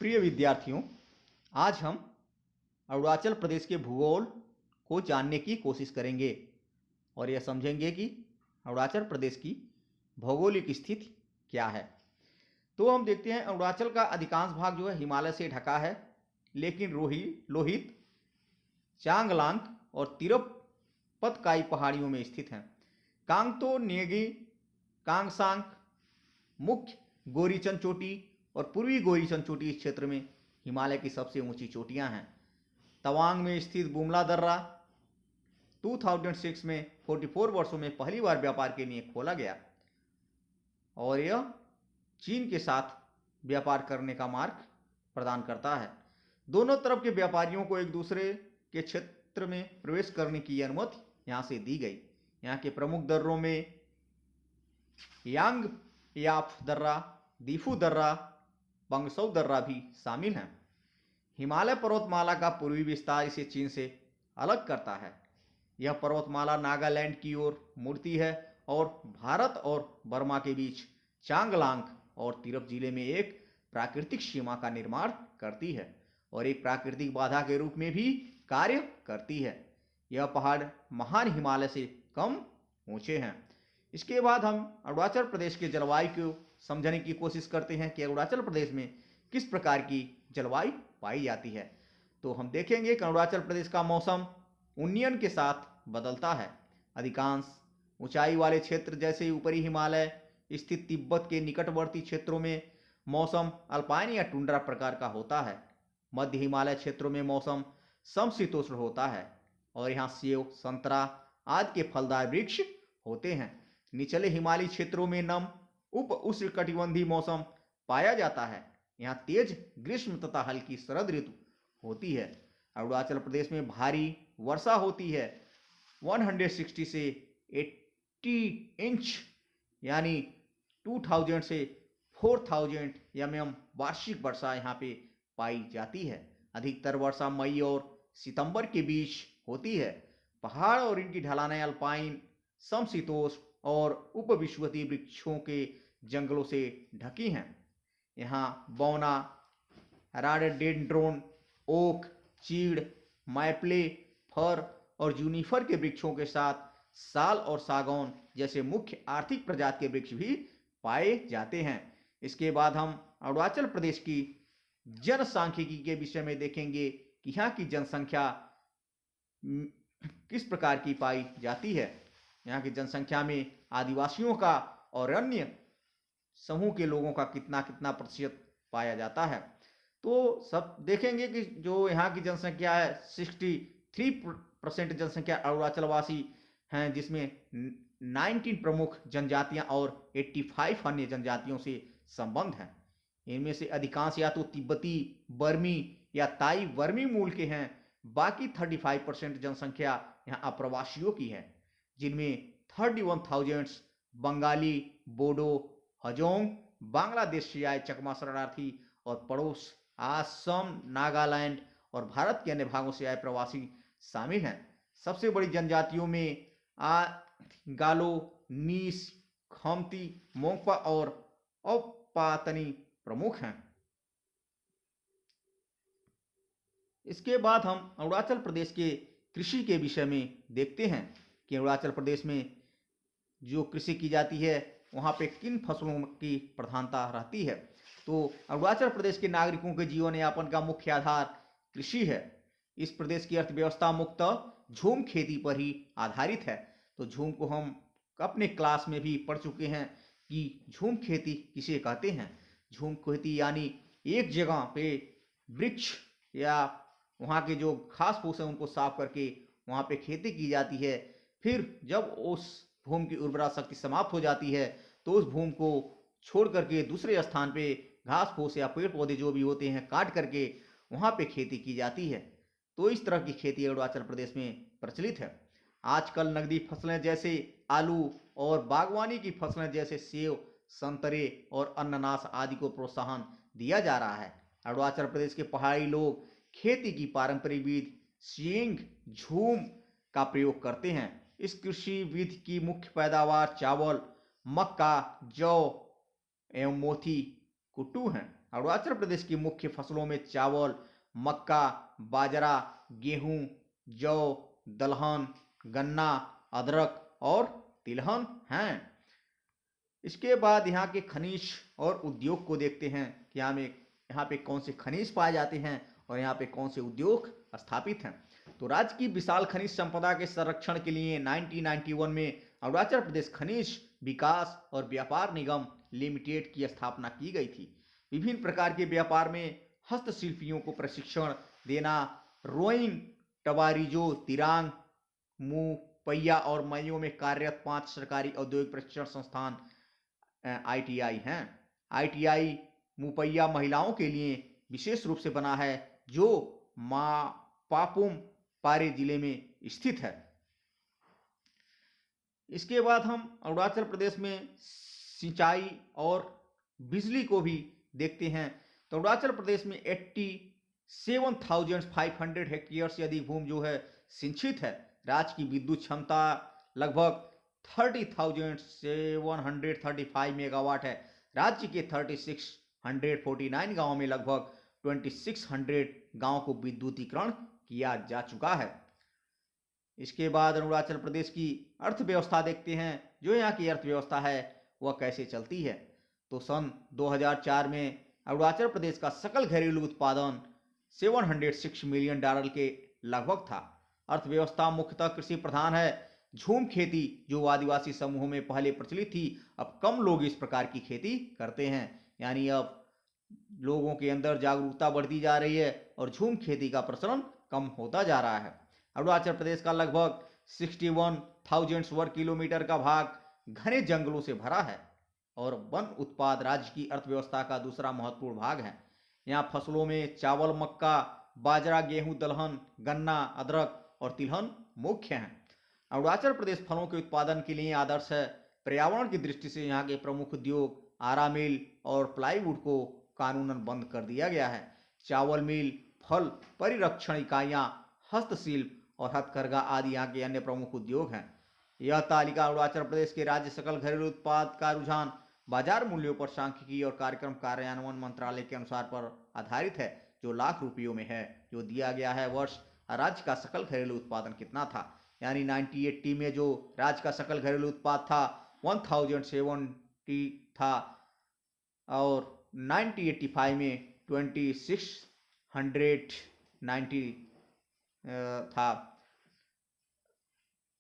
प्रिय विद्यार्थियों, आज हम अरुणाचल प्रदेश के भूगोल को जानने की कोशिश करेंगे और यह समझेंगे कि अरुणाचल प्रदेश की भौगोलिक स्थिति क्या है। तो हम देखते हैं अरुणाचल का अधिकांश भाग जो है हिमालय से ढका है, लेकिन लोहित, चांगलांग और तिरपतकाई पहाड़ियों में स्थित हैं। कांगतो, नेगी, कांगसांग, मुख्य गोरीचंद चोटी और पूर्वी गोरीचंद चोटी इस क्षेत्र में हिमालय की सबसे ऊंची चोटियां हैं। तवांग में स्थित बुमला दर्रा 2006 में 44 वर्षों में पहली बार व्यापार के लिए खोला गया और यह चीन के साथ व्यापार करने का मार्ग प्रदान करता है। दोनों तरफ के व्यापारियों को एक दूसरे के क्षेत्र में प्रवेश करने की अनुमति यहाँ से दी गई। यहाँ के प्रमुख दर्रों में यांग याफ दर्रा, दीफू दर्रा, बंगसौ दर्रा भी शामिल हैं। हिमालय पर्वतमाला का पूर्वी विस्तार इसे चीन से अलग करता है। यह पर्वतमाला नागालैंड की ओर मुड़ती है और भारत और बर्मा के बीच चांगलांग और तिरप जिले में एक प्राकृतिक सीमा का निर्माण करती है और एक प्राकृतिक बाधा के रूप में भी कार्य करती है। यह पहाड़ महान हिमालय से कम ऊंचे हैं। इसके बाद हम अरुणाचल प्रदेश के जलवायु को समझने की कोशिश करते हैं कि अरुणाचल प्रदेश में किस प्रकार की जलवायु पाई जाती है। तो हम देखेंगे कि अरुणाचल प्रदेश का मौसम उन्नयन के साथ बदलता है। अधिकांश ऊंचाई वाले क्षेत्र जैसे ऊपरी हिमालय स्थित तिब्बत के निकटवर्ती क्षेत्रों में मौसम अल्पाइन या टुंड्रा प्रकार का होता है। मध्य हिमालय क्षेत्रों में मौसम समशीतोष्ण होता है और यहाँ सेब, संतरा आदि के फलदार वृक्ष होते हैं। निचले हिमालयी क्षेत्रों में नम उप उष्णकटिबंधीय मौसम पाया जाता है। यहाँ तेज ग्रीष्म तथा हल्की शरद ऋतु होती है। अरुणाचल प्रदेश में भारी वर्षा होती है। 160 से 80 इंच यानी 2000 से 4000 mm वार्षिक वर्षा यहाँ पे पाई जाती है। अधिकतर वर्षा मई और सितंबर के बीच होती है। पहाड़ और इनकी ढलानें अल्पाइन, समशीतोष्ण और उपविषुवतीय वृक्षों के जंगलों से ढकी हैं। यहाँ बौना, राडोडेंड्रोन, ओक, चीड़, मैप्ले, फर और जूनिफर के वृक्षों के साथ साल और सागौन जैसे मुख्य आर्थिक प्रजाति के वृक्ष भी पाए जाते हैं। इसके बाद हम अरुणाचल प्रदेश की जनसांख्यिकी के विषय में देखेंगे कि यहाँ की जनसंख्या किस प्रकार की पाई जाती है। यहाँ की जनसंख्या में आदिवासियों का और अन्य समूह के लोगों का कितना कितना प्रतिशत पाया जाता है। तो सब देखेंगे कि जो यहाँ की जनसंख्या है 63% जनसंख्या अरुणाचलवासी हैं, जिसमें 19 प्रमुख जनजातियां और 85 अन्य जनजातियों से संबंध हैं। इनमें से अधिकांश या तो तिब्बती, बर्मी या ताई वर्मी मूल के हैं। बाकी 35% जनसंख्या यहाँ अप्रवासियों की है, जिनमें 31,000 बंगाली, बोडो, हजोंग, बांग्लादेश से आए चकमा शरणार्थी और पड़ोस असम, नागालैंड और भारत के अन्य भागों से आए प्रवासी शामिल हैं। सबसे बड़ी जनजातियों में गालो, नीस, खमती, मोंगपा और औपातनी प्रमुख हैं। इसके बाद हम अरुणाचल प्रदेश के कृषि के विषय में देखते हैं कि अरुणाचल प्रदेश में जो कृषि की जाती है वहाँ पे किन फसलों की प्रधानता रहती है। तो अरुणाचल प्रदेश के नागरिकों के जीवन यापन का मुख्य आधार कृषि है। इस प्रदेश की अर्थव्यवस्था मुख्यतः झूम खेती पर ही आधारित है। तो झूम को हम अपने क्लास में भी पढ़ चुके हैं कि झूम खेती किसे कहते हैं। झूम खेती यानी एक जगह पे वृक्ष या वहाँ के जो घास फूस है उनको साफ करके वहाँ पे खेती की जाती है। फिर जब उस भूमि की उर्वरा शक्ति समाप्त हो जाती है तो उस भूमि को छोड़ करके दूसरे स्थान पे घास फूस या पेड़ पौधे जो भी होते हैं काट करके वहाँ पे खेती की जाती है। तो इस तरह की खेती अरुणाचल प्रदेश में प्रचलित है। आजकल नकदी फसलें जैसे आलू और बागवानी की फसलें जैसे सेब, संतरे और अनानास आदि को प्रोत्साहन दिया जा रहा है। अरुणाचल प्रदेश के पहाड़ी लोग खेती की पारंपरिक विधि सियंग झूम का प्रयोग करते हैं। इस कृषि विधि की मुख्य पैदावार चावल, मक्का, जौ एवं मोती कुट्टू हैं। अरुणाचल प्रदेश की मुख्य फसलों में चावल, मक्का, बाजरा, गेहूं, जौ, दलहन, गन्ना, अदरक और तिलहन हैं। इसके बाद यहाँ के खनिज और उद्योग को देखते हैं कि यहाँ पे कौन से खनिज पाए जाते हैं और यहाँ पे कौन से उद्योग स्थापित हैं। तो राज्य की विशाल खनिज संपदा के संरक्षण के लिए 1991 में अरुणाचल प्रदेश खनिज विकास और व्यापार निगम लिमिटेड की स्थापना की गई थी। विभिन्न प्रकार के व्यापार में हस्तशिल्पियों को प्रशिक्षण देना, रोइंग, टबारिजो, तिरांग, मुपैया और मइयो में कार्यरत 5 सरकारी औद्योगिक प्रशिक्षण संस्थान ITI हैं। ITI मुपैया महिलाओं के लिए विशेष रूप से बना है, जो पापुम पारे जिले में स्थित है। इसके बाद हम अरुणाचल प्रदेश में सिंचाई और बिजली को भी देखते हैं। तो अरुणाचल प्रदेश में 87,500 हेक्टेयर से अधिक भूमि जो है सिंचित है। राज्य की विद्युत क्षमता लगभग 30,735 मेगावाट है। राज्य के 3649 गांवों में लगभग 2600 गांवों को विद्युतीकरण किया जा चुका है। इसके बाद अरुणाचल प्रदेश की अर्थव्यवस्था देखते हैं। जो यहाँ की अर्थव्यवस्था है वह कैसे चलती है। तो सन 2004 में अरुणाचल प्रदेश का सकल घरेलू उत्पादन $706 मिलियन के लगभग था। अर्थव्यवस्था मुख्यतः कृषि प्रधान है। झूम खेती जो आदिवासी समूहों में पहले प्रचलित थी, अब कम लोग इस प्रकार की खेती करते हैं। यानी अब लोगों के अंदर जागरूकता बढ़ती जा रही है और झूम खेती का प्रचलन कम होता जा रहा है। अरुणाचल प्रदेश का लगभग 61,000 वर्ग किलोमीटर का भाग घने जंगलों से भरा है और वन उत्पाद राज्य की अर्थव्यवस्था का दूसरा महत्वपूर्ण भाग है। यहाँ फसलों में चावल, मक्का, बाजरा, गेहूं, दलहन, गन्ना, अदरक और तिलहन मुख्य हैं। अरुणाचल प्रदेश फलों के उत्पादन के लिए आदर्श है। पर्यावरण की दृष्टि से यहाँ के प्रमुख उद्योग आरा मिल और प्लाईवुड को कानूनन बंद कर दिया गया है। चावल मिल, फल परिरक्षण इकाइयाँ, हस्तशिल्प और हथकरघा आदि यहाँ के अन्य प्रमुख उद्योग हैं। यह तालिका अरुणाचल प्रदेश के राज्य सकल घरेलू उत्पाद का रुझान बाजार मूल्यों पर सांख्यिकी और कार्यक्रम कार्यान्वयन मंत्रालय के अनुसार पर आधारित है, जो लाख रुपयों में है। जो दिया गया है वर्ष राज्य का सकल घरेलू उत्पादन कितना था। यानी 1980 में जो राज्य का सकल घरेलू उत्पाद था 1070 था और 1985 में 2690 था।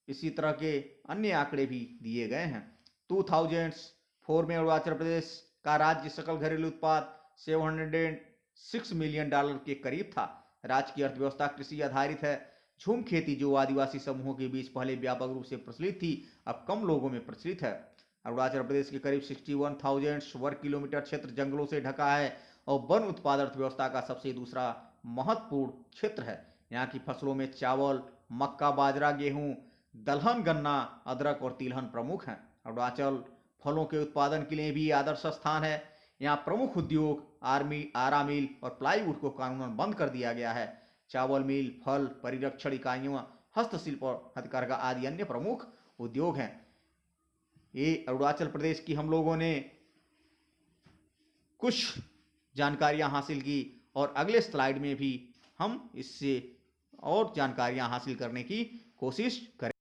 इसी तरह के अन्य आंकड़े भी दिए गए हैं। 2004 में अरुणाचल प्रदेश का राज्य सकल घरेलू उत्पाद $706 मिलियन के करीब था। राज्य की अर्थव्यवस्था कृषि आधारित है। झूम खेती जो आदिवासी समूहों के बीच पहले व्यापक रूप से प्रचलित थी, अब कम लोगों में प्रचलित है। अरुणाचल प्रदेश के करीब 61,000 वर्ग किलोमीटर क्षेत्र जंगलों से ढका है और वन उत्पाद अर्थव्यवस्था का सबसे दूसरा महत्वपूर्ण क्षेत्र है। यहाँ की फसलों में चावल, मक्का, बाजरा, गेहूं, दलहन, गन्ना, अदरक और तिलहन प्रमुख हैं। अरुणाचल फलों के उत्पादन के लिए भी आदर्श स्थान है। यहाँ प्रमुख उद्योग आरा मिल और प्लाईवुड को कानूनन बंद कर दिया गया है। चावल मिल, फल परिरक्षण इकाइयों, हस्तशिल्प और हथकरघा आदि अन्य प्रमुख उद्योग हैं। ये अरुणाचल प्रदेश की हम लोगों ने कुछ जानकारियां हासिल की और अगले स्लाइड में भी हम इससे और जानकारियां हासिल करने की कोशिश करें।